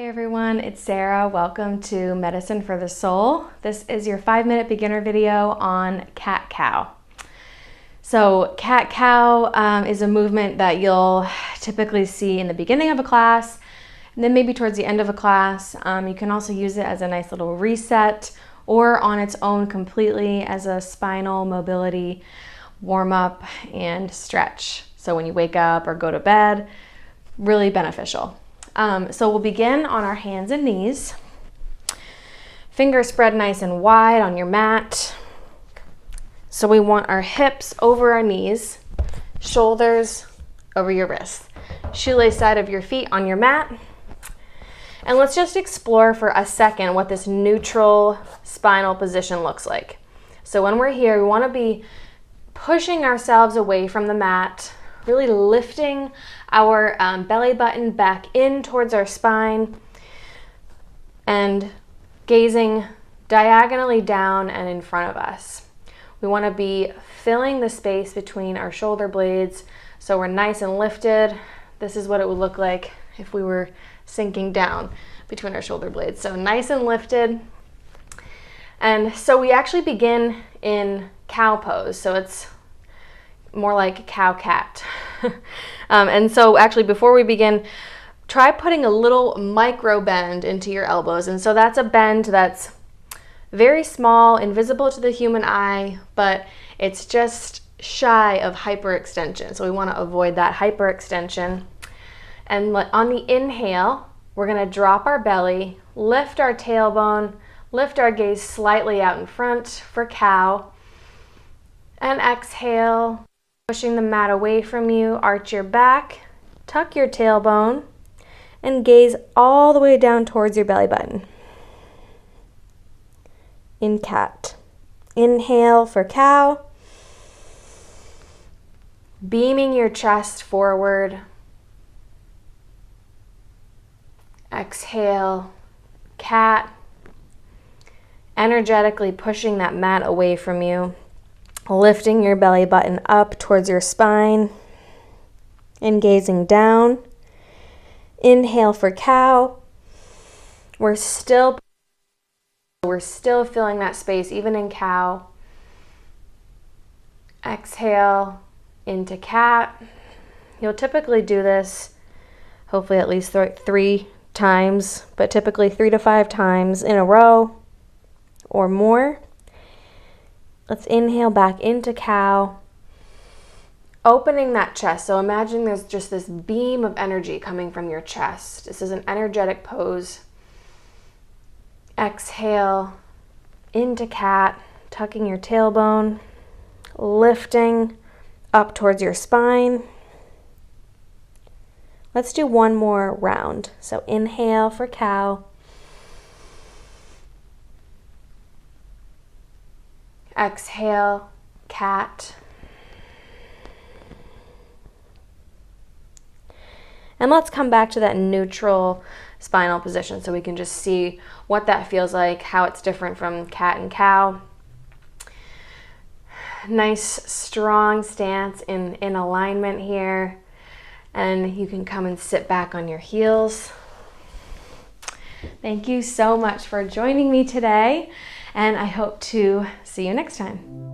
Hey everyone, it's Sarah. Welcome to Medicine for the Soul. This is your 5-minute beginner video on cat-cow. So cat-cow is a movement that you'll typically see in the beginning of a class and then maybe towards the end of a class. You can also use it as a nice little reset or on its own completely as a spinal mobility warm-up and stretch. So when you wake up or go to bed, really beneficial. So we'll begin on our hands and knees. Fingers spread nice and wide on your mat. So we want our hips over our knees, shoulders over your wrists. Shoelace side of your feet on your mat. And let's just explore for a second what this neutral spinal position looks like. So when we're here, we want to be pushing ourselves away from the mat, really lifting our belly button back in towards our spine and gazing diagonally down and in front of us. We want to be filling the space between our shoulder blades so we're nice and lifted. This is what it would look like if we were sinking down between our shoulder blades. So nice and lifted. And so we actually begin in cow pose. So it's more like cow-cat. And so actually before we begin, try putting a little micro bend into your elbows. And so that's a bend that's very small, invisible to the human eye, but it's just shy of hyperextension. So we want to avoid that hyperextension. And on the inhale, we're going to drop our belly, lift our tailbone, lift our gaze slightly out in front for cow, and exhale. Pushing the mat away from you, arch your back, tuck your tailbone, and gaze all the way down towards your belly button. In cat. Inhale for cow. Beaming your chest forward. Exhale, cat. Energetically pushing that mat away from you. Lifting your belly button up towards your spine and gazing down. Inhale for cow. We're still filling that space even in cow. Exhale into cat. You'll typically do this hopefully at least 3 times, but typically 3 to 5 times in a row or more. Let's inhale back into cow, opening that chest. So imagine there's just this beam of energy coming from your chest. This is an energetic pose. Exhale into cat, tucking your tailbone, lifting up towards your spine. Let's do one more round. So inhale for cow. Exhale, cat. And let's come back to that neutral spinal position so we can just see what that feels like, how it's different from cat and cow. Nice, strong stance in alignment here. And you can come and sit back on your heels. Thank you so much for joining me today, and I hope to see you next time.